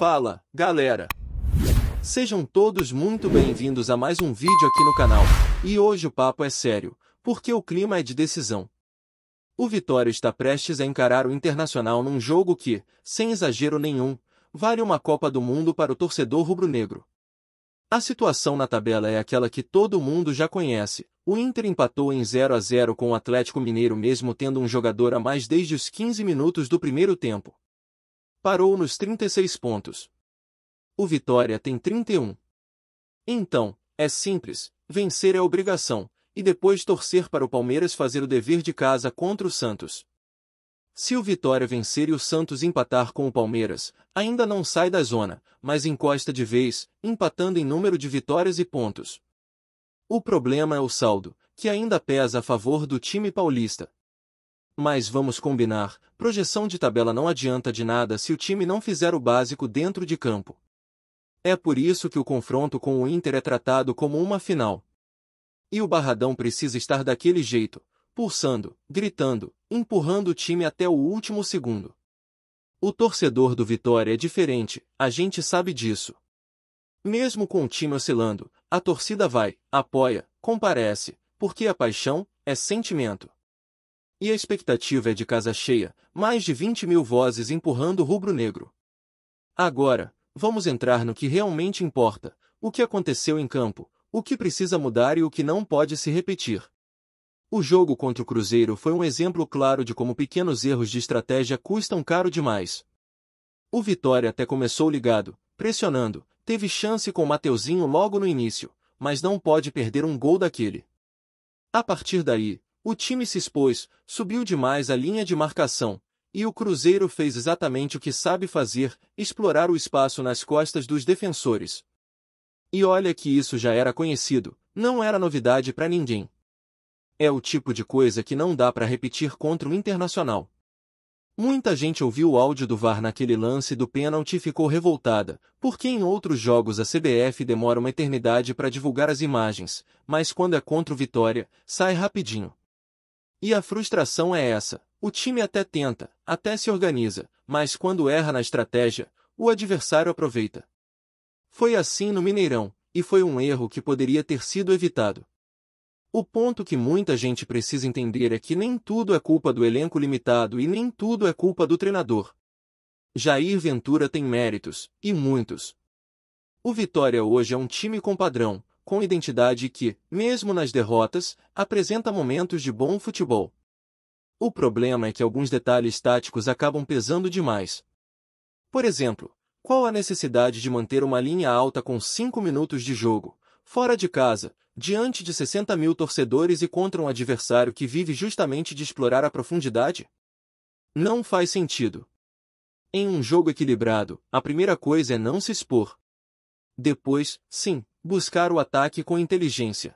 Fala, galera! Sejam todos muito bem-vindos a mais um vídeo aqui no canal. E hoje o papo é sério, porque o clima é de decisão. O Vitória está prestes a encarar o Internacional num jogo que, sem exagero nenhum, vale uma Copa do Mundo para o torcedor rubro-negro. A situação na tabela é aquela que todo mundo já conhece. O Inter empatou em 0-0 com o Atlético Mineiro mesmo tendo um jogador a mais desde os 15 minutos do primeiro tempo. Parou nos 36 pontos. O Vitória tem 31. Então, é simples, vencer é obrigação, e depois torcer para o Palmeiras fazer o dever de casa contra o Santos. Se o Vitória vencer e o Santos empatar com o Palmeiras, ainda não sai da zona, mas encosta de vez, empatando em número de vitórias e pontos. O problema é o saldo, que ainda pesa a favor do time paulista. Mas vamos combinar, projeção de tabela não adianta de nada se o time não fizer o básico dentro de campo. É por isso que o confronto com o Inter é tratado como uma final. E o Barradão precisa estar daquele jeito, pulsando, gritando, empurrando o time até o último segundo. O torcedor do Vitória é diferente, a gente sabe disso. Mesmo com o time oscilando, a torcida vai, apoia, comparece, porque a paixão é sentimento. E a expectativa é de casa cheia, mais de 20 mil vozes empurrando o rubro-negro. Agora, vamos entrar no que realmente importa, o que aconteceu em campo, o que precisa mudar e o que não pode se repetir. O jogo contra o Cruzeiro foi um exemplo claro de como pequenos erros de estratégia custam caro demais. O Vitória até começou ligado, pressionando, teve chance com o Mateuzinho logo no início, mas não pode perder um gol daquele. A partir daí, o time se expôs, subiu demais a linha de marcação, e o Cruzeiro fez exatamente o que sabe fazer, explorar o espaço nas costas dos defensores. E olha que isso já era conhecido, não era novidade para ninguém. É o tipo de coisa que não dá para repetir contra o Internacional. Muita gente ouviu o áudio do VAR naquele lance do pênalti e ficou revoltada, porque em outros jogos a CBF demora uma eternidade para divulgar as imagens, mas quando é contra o Vitória, sai rapidinho. E a frustração é essa, o time até tenta, até se organiza, mas quando erra na estratégia, o adversário aproveita. Foi assim no Mineirão, e foi um erro que poderia ter sido evitado. O ponto que muita gente precisa entender é que nem tudo é culpa do elenco limitado e nem tudo é culpa do treinador. Jair Ventura tem méritos, e muitos. O Vitória hoje é um time com padrão, com identidade que, mesmo nas derrotas, apresenta momentos de bom futebol. O problema é que alguns detalhes táticos acabam pesando demais. Por exemplo, qual a necessidade de manter uma linha alta com 5 minutos de jogo, fora de casa, diante de 60 mil torcedores e contra um adversário que vive justamente de explorar a profundidade? Não faz sentido. Em um jogo equilibrado, a primeira coisa é não se expor. Depois, sim, buscar o ataque com inteligência.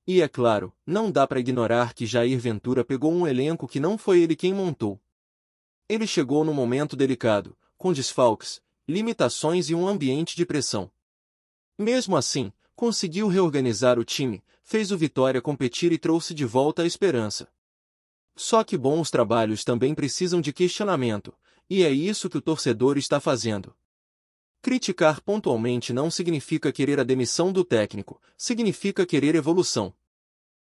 E é claro, não dá para ignorar que Jair Ventura pegou um elenco que não foi ele quem montou. Ele chegou num momento delicado, com desfalques, limitações e um ambiente de pressão. Mesmo assim, conseguiu reorganizar o time, fez o Vitória competir e trouxe de volta a esperança. Só que bons trabalhos também precisam de questionamento, e é isso que o torcedor está fazendo. Criticar pontualmente não significa querer a demissão do técnico, significa querer evolução.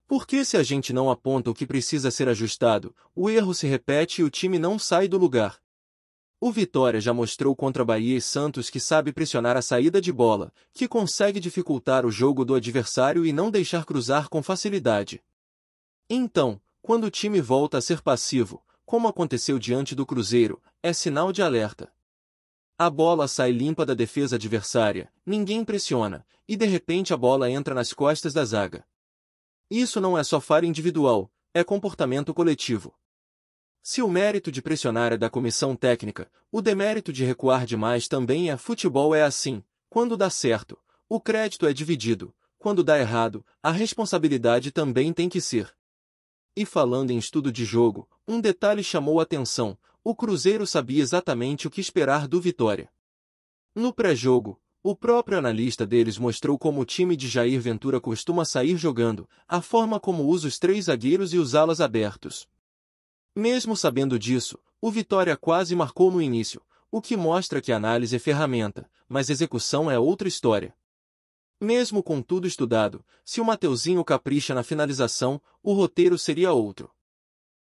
Porque se a gente não aponta o que precisa ser ajustado, o erro se repete e o time não sai do lugar. O Vitória já mostrou contra Bahia e Santos que sabe pressionar a saída de bola, que consegue dificultar o jogo do adversário e não deixar cruzar com facilidade. Então, quando o time volta a ser passivo, como aconteceu diante do Cruzeiro, é sinal de alerta. A bola sai limpa da defesa adversária, ninguém pressiona, e de repente a bola entra nas costas da zaga. Isso não é só falha individual, é comportamento coletivo. Se o mérito de pressionar é da comissão técnica, o demérito de recuar demais também é. Futebol é assim, quando dá certo, o crédito é dividido, quando dá errado, a responsabilidade também tem que ser. E falando em estudo de jogo, um detalhe chamou a atenção, o Cruzeiro sabia exatamente o que esperar do Vitória. No pré-jogo, o próprio analista deles mostrou como o time de Jair Ventura costuma sair jogando, a forma como usa os 3 zagueiros e os alas abertos. Mesmo sabendo disso, o Vitória quase marcou no início, o que mostra que análise é ferramenta, mas execução é outra história. Mesmo com tudo estudado, se o Mateuzinho capricha na finalização, o roteiro seria outro.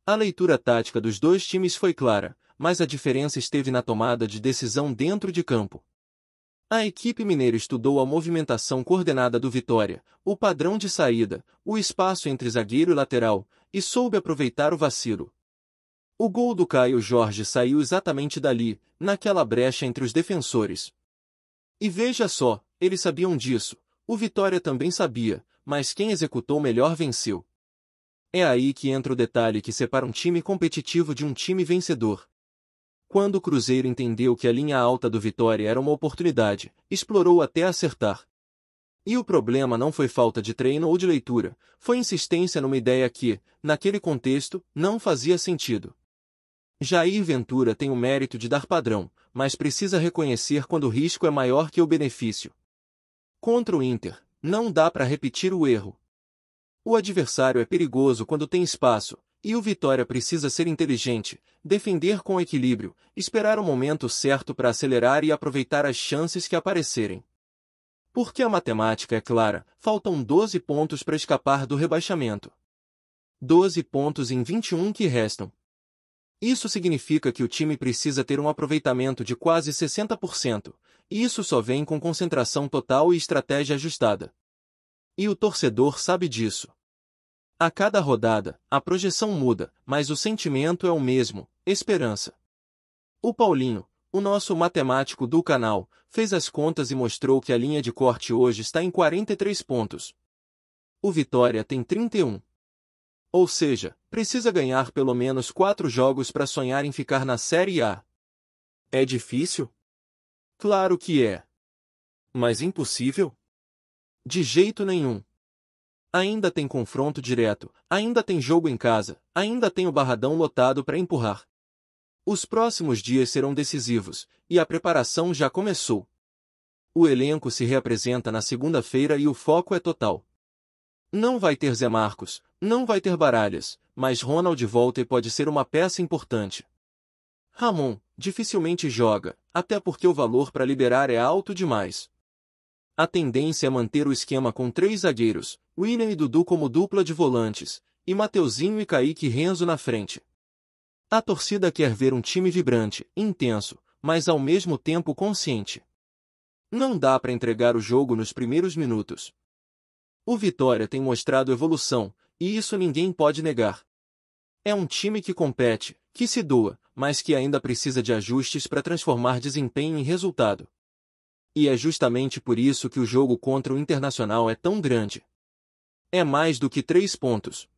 A leitura tática dos dois times foi clara, mas a diferença esteve na tomada de decisão dentro de campo. A equipe mineira estudou a movimentação coordenada do Vitória, o padrão de saída, o espaço entre zagueiro e lateral, e soube aproveitar o vacilo. O gol do Caio Jorge saiu exatamente dali, naquela brecha entre os defensores. E veja só, eles sabiam disso, o Vitória também sabia, mas quem executou melhor venceu. É aí que entra o detalhe que separa um time competitivo de um time vencedor. Quando o Cruzeiro entendeu que a linha alta do Vitória era uma oportunidade, explorou até acertar. E o problema não foi falta de treino ou de leitura, foi insistência numa ideia que, naquele contexto, não fazia sentido. Jair Ventura tem o mérito de dar padrão, mas precisa reconhecer quando o risco é maior que o benefício. Contra o Inter, não dá para repetir o erro. O adversário é perigoso quando tem espaço, e o Vitória precisa ser inteligente, defender com equilíbrio, esperar o momento certo para acelerar e aproveitar as chances que aparecerem. Porque a matemática é clara, faltam 12 pontos para escapar do rebaixamento. 12 pontos em 21 que restam. Isso significa que o time precisa ter um aproveitamento de quase 60%, e isso só vem com concentração total e estratégia ajustada. E o torcedor sabe disso. A cada rodada, a projeção muda, mas o sentimento é o mesmo, esperança. O Paulinho, o nosso matemático do canal, fez as contas e mostrou que a linha de corte hoje está em 43 pontos. O Vitória tem 31. Ou seja, precisa ganhar pelo menos 4 jogos para sonhar em ficar na Série A. É difícil? Claro que é. Mas impossível? De jeito nenhum. Ainda tem confronto direto, ainda tem jogo em casa, ainda tem o Barradão lotado para empurrar. Os próximos dias serão decisivos, e a preparação já começou. O elenco se reapresenta na segunda-feira e o foco é total. Não vai ter Zé Marcos, não vai ter Baralhas, mas Ronald volta e pode ser uma peça importante. Ramon, dificilmente joga, até porque o valor para liberar é alto demais. A tendência é manter o esquema com 3 zagueiros, William e Dudu como dupla de volantes, e Mateuzinho e Kaique Renzo na frente. A torcida quer ver um time vibrante, intenso, mas ao mesmo tempo consciente. Não dá para entregar o jogo nos primeiros minutos. O Vitória tem mostrado evolução, e isso ninguém pode negar. É um time que compete, que se doa, mas que ainda precisa de ajustes para transformar desempenho em resultado. E é justamente por isso que o jogo contra o Internacional é tão grande. É mais do que 3 pontos.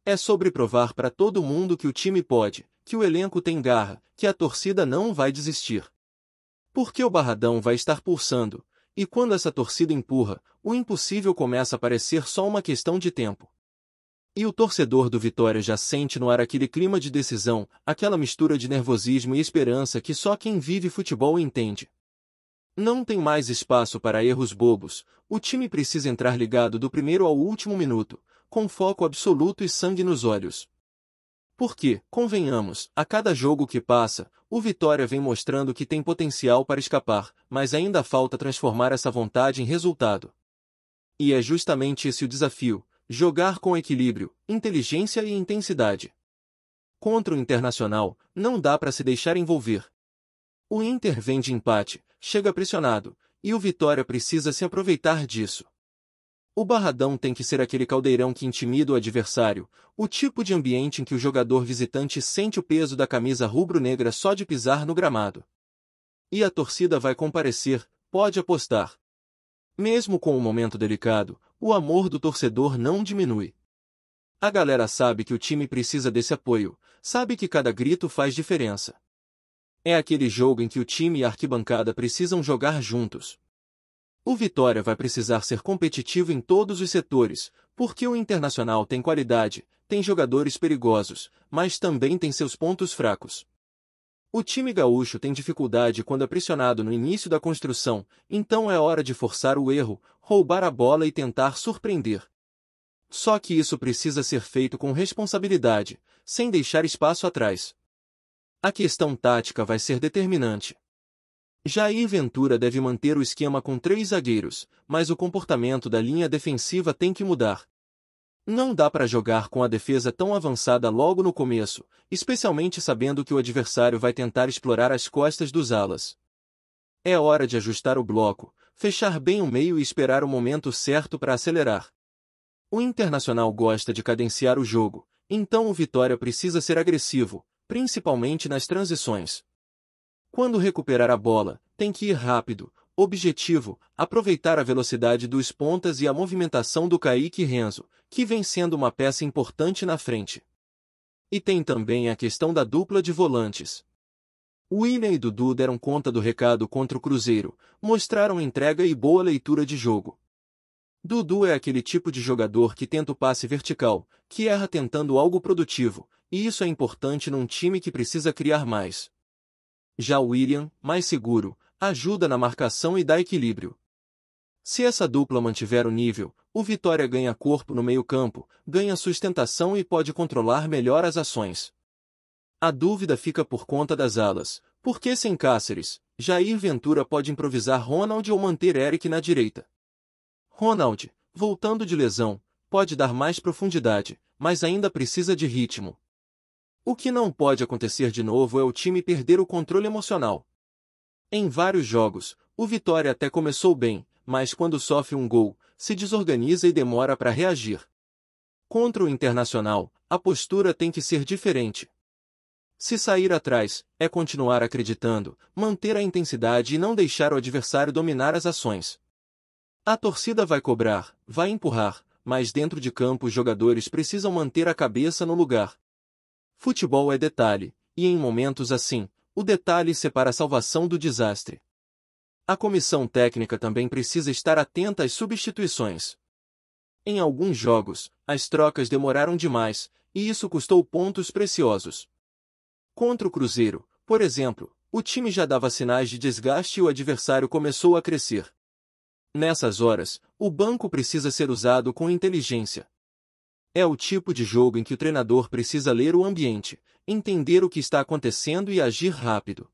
É sobre provar para todo mundo que o time pode, que o elenco tem garra, que a torcida não vai desistir. Porque o Barradão vai estar pulsando, e quando essa torcida empurra, o impossível começa a parecer só uma questão de tempo. E o torcedor do Vitória já sente no ar aquele clima de decisão, aquela mistura de nervosismo e esperança que só quem vive futebol entende. Não tem mais espaço para erros bobos, o time precisa entrar ligado do primeiro ao último minuto, com foco absoluto e sangue nos olhos. Porque, convenhamos, a cada jogo que passa, o Vitória vem mostrando que tem potencial para escapar, mas ainda falta transformar essa vontade em resultado. E é justamente esse o desafio, jogar com equilíbrio, inteligência e intensidade. Contra o Internacional, não dá para se deixar envolver. O Inter vem de empate, chega pressionado, e o Vitória precisa se aproveitar disso. O Barradão tem que ser aquele caldeirão que intimida o adversário, o tipo de ambiente em que o jogador visitante sente o peso da camisa rubro-negra só de pisar no gramado. E a torcida vai comparecer, pode apostar. Mesmo com o momento delicado, o amor do torcedor não diminui. A galera sabe que o time precisa desse apoio, sabe que cada grito faz diferença. É aquele jogo em que o time e a arquibancada precisam jogar juntos. O Vitória vai precisar ser competitivo em todos os setores, porque o Internacional tem qualidade, tem jogadores perigosos, mas também tem seus pontos fracos. O time gaúcho tem dificuldade quando é pressionado no início da construção, então é hora de forçar o erro, roubar a bola e tentar surpreender. Só que isso precisa ser feito com responsabilidade, sem deixar espaço atrás. A questão tática vai ser determinante. Jair Ventura deve manter o esquema com 3 zagueiros, mas o comportamento da linha defensiva tem que mudar. Não dá para jogar com a defesa tão avançada logo no começo, especialmente sabendo que o adversário vai tentar explorar as costas dos alas. É hora de ajustar o bloco, fechar bem o meio e esperar o momento certo para acelerar. O Internacional gosta de cadenciar o jogo, então o Vitória precisa ser agressivo, principalmente nas transições. Quando recuperar a bola, tem que ir rápido, objetivo, aproveitar a velocidade dos pontas e a movimentação do Kaique Renzo, que vem sendo uma peça importante na frente. E tem também a questão da dupla de volantes. William e Dudu deram conta do recado contra o Cruzeiro, mostraram entrega e boa leitura de jogo. Dudu é aquele tipo de jogador que tenta o passe vertical, que erra tentando algo produtivo, e isso é importante num time que precisa criar mais. Já o William, mais seguro, ajuda na marcação e dá equilíbrio. Se essa dupla mantiver o nível, o Vitória ganha corpo no meio-campo, ganha sustentação e pode controlar melhor as ações. A dúvida fica por conta das alas, porque sem Cáceres, Jair Ventura pode improvisar Ronald ou manter Eric na direita. Ronald, voltando de lesão, pode dar mais profundidade, mas ainda precisa de ritmo. O que não pode acontecer de novo é o time perder o controle emocional. Em vários jogos, o Vitória até começou bem, mas quando sofre um gol, se desorganiza e demora para reagir. Contra o Internacional, a postura tem que ser diferente. Se sair atrás, é continuar acreditando, manter a intensidade e não deixar o adversário dominar as ações. A torcida vai cobrar, vai empurrar, mas dentro de campo os jogadores precisam manter a cabeça no lugar. Futebol é detalhe, e em momentos assim, o detalhe separa a salvação do desastre. A comissão técnica também precisa estar atenta às substituições. Em alguns jogos, as trocas demoraram demais, e isso custou pontos preciosos. Contra o Cruzeiro, por exemplo, o time já dava sinais de desgaste e o adversário começou a crescer. Nessas horas, o banco precisa ser usado com inteligência. É o tipo de jogo em que o treinador precisa ler o ambiente, entender o que está acontecendo e agir rápido.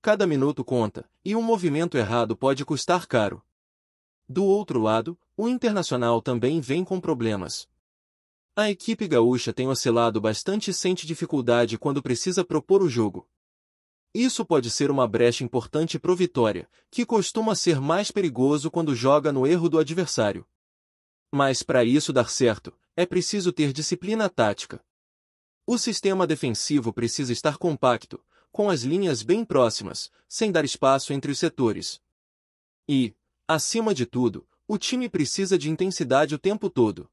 Cada minuto conta, e um movimento errado pode custar caro. Do outro lado, o Internacional também vem com problemas. A equipe gaúcha tem oscilado bastante e sente dificuldade quando precisa propor o jogo. Isso pode ser uma brecha importante pro Vitória, que costuma ser mais perigoso quando joga no erro do adversário. Mas para isso dar certo, é preciso ter disciplina tática. O sistema defensivo precisa estar compacto, com as linhas bem próximas, sem dar espaço entre os setores. E, acima de tudo, o time precisa de intensidade o tempo todo.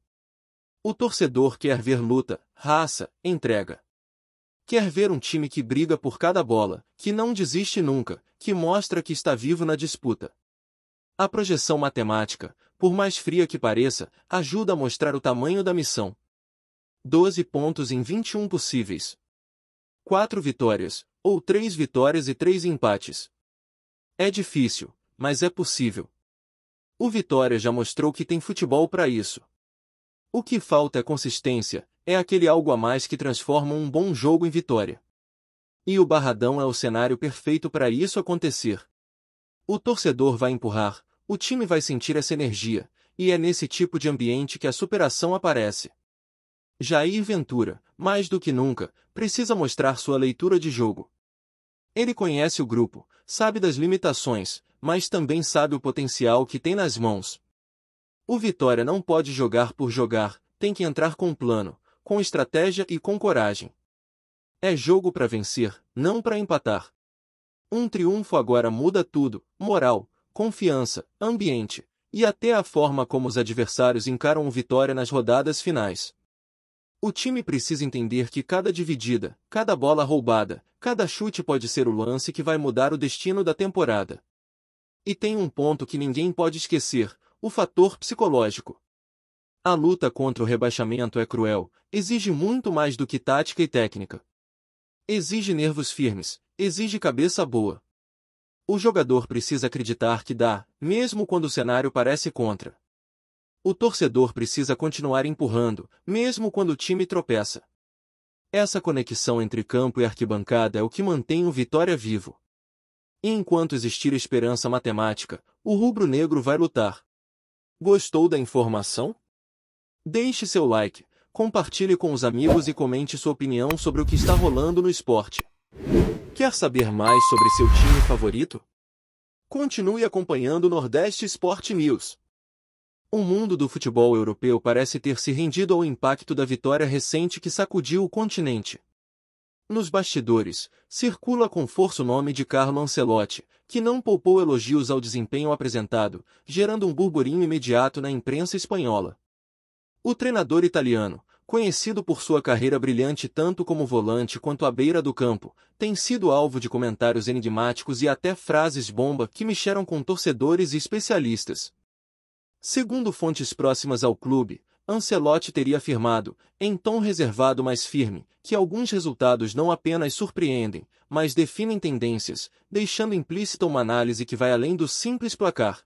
O torcedor quer ver luta, raça, entrega. Quer ver um time que briga por cada bola, que não desiste nunca, que mostra que está vivo na disputa. A projeção matemática, por mais fria que pareça, ajuda a mostrar o tamanho da missão. 12 pontos em 21 possíveis. 4 vitórias, ou 3 vitórias e 3 empates. É difícil, mas é possível. O Vitória já mostrou que tem futebol para isso. O que falta é consistência, é aquele algo a mais que transforma um bom jogo em vitória. E o Barradão é o cenário perfeito para isso acontecer. O torcedor vai empurrar, o time vai sentir essa energia, e é nesse tipo de ambiente que a superação aparece. Jair Ventura, mais do que nunca, precisa mostrar sua leitura de jogo. Ele conhece o grupo, sabe das limitações, mas também sabe o potencial que tem nas mãos. O Vitória não pode jogar por jogar, tem que entrar com plano, com estratégia e com coragem. É jogo para vencer, não para empatar. Um triunfo agora muda tudo, moral, confiança, ambiente, e até a forma como os adversários encaram o Vitória nas rodadas finais. O time precisa entender que cada dividida, cada bola roubada, cada chute pode ser o lance que vai mudar o destino da temporada. E tem um ponto que ninguém pode esquecer, o fator psicológico. A luta contra o rebaixamento é cruel, exige muito mais do que tática e técnica. Exige nervos firmes, exige cabeça boa. O jogador precisa acreditar que dá, mesmo quando o cenário parece contra. O torcedor precisa continuar empurrando, mesmo quando o time tropeça. Essa conexão entre campo e arquibancada é o que mantém o Vitória vivo. E enquanto existir esperança matemática, o rubro-negro vai lutar. Gostou da informação? Deixe seu like, compartilhe com os amigos e comente sua opinião sobre o que está rolando no esporte. Quer saber mais sobre seu time favorito? Continue acompanhando o Nordeste Sport News. O mundo do futebol europeu parece ter se rendido ao impacto da vitória recente que sacudiu o continente. Nos bastidores, circula com força o nome de Carlo Ancelotti, que não poupou elogios ao desempenho apresentado, gerando um burburinho imediato na imprensa espanhola. O treinador italiano, conhecido por sua carreira brilhante tanto como volante quanto à beira do campo, tem sido alvo de comentários enigmáticos e até frases bomba que mexeram com torcedores e especialistas. Segundo fontes próximas ao clube, Ancelotti teria afirmado, em tom reservado mas firme, que alguns resultados não apenas surpreendem, mas definem tendências, deixando implícita uma análise que vai além do simples placar.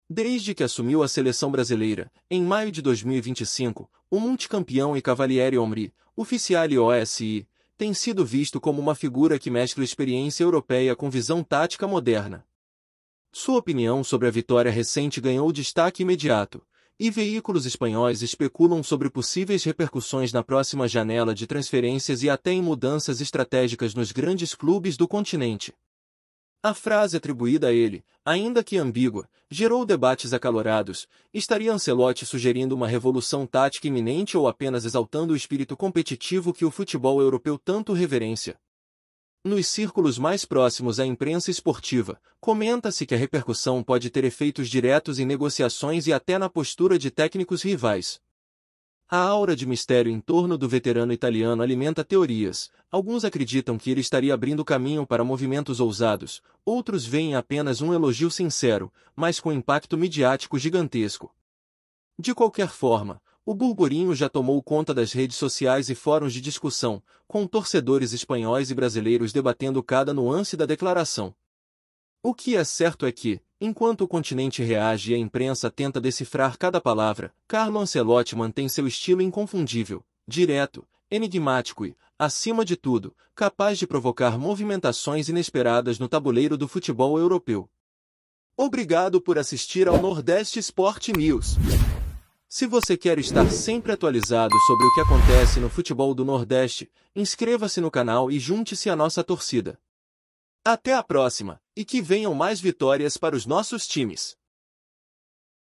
Desde que assumiu a seleção brasileira, em maio de 2025, o multicampeão e Cavaliere Omri, oficiale OSI, tem sido visto como uma figura que mescla experiência europeia com visão tática moderna. Sua opinião sobre a vitória recente ganhou destaque imediato, e veículos espanhóis especulam sobre possíveis repercussões na próxima janela de transferências e até em mudanças estratégicas nos grandes clubes do continente. A frase atribuída a ele, ainda que ambígua, gerou debates acalorados. Estaria Ancelotti sugerindo uma revolução tática iminente ou apenas exaltando o espírito competitivo que o futebol europeu tanto reverencia? Nos círculos mais próximos à imprensa esportiva, comenta-se que a repercussão pode ter efeitos diretos em negociações e até na postura de técnicos rivais. A aura de mistério em torno do veterano italiano alimenta teorias. Alguns acreditam que ele estaria abrindo caminho para movimentos ousados, outros veem apenas um elogio sincero, mas com impacto midiático gigantesco. De qualquer forma, o burburinho já tomou conta das redes sociais e fóruns de discussão, com torcedores espanhóis e brasileiros debatendo cada nuance da declaração. O que é certo é que, enquanto o continente reage e a imprensa tenta decifrar cada palavra, Carlo Ancelotti mantém seu estilo inconfundível, direto, enigmático e, acima de tudo, capaz de provocar movimentações inesperadas no tabuleiro do futebol europeu. Obrigado por assistir ao Nordeste Sport News. Se você quer estar sempre atualizado sobre o que acontece no futebol do Nordeste, inscreva-se no canal e junte-se à nossa torcida. Até a próxima, e que venham mais vitórias para os nossos times!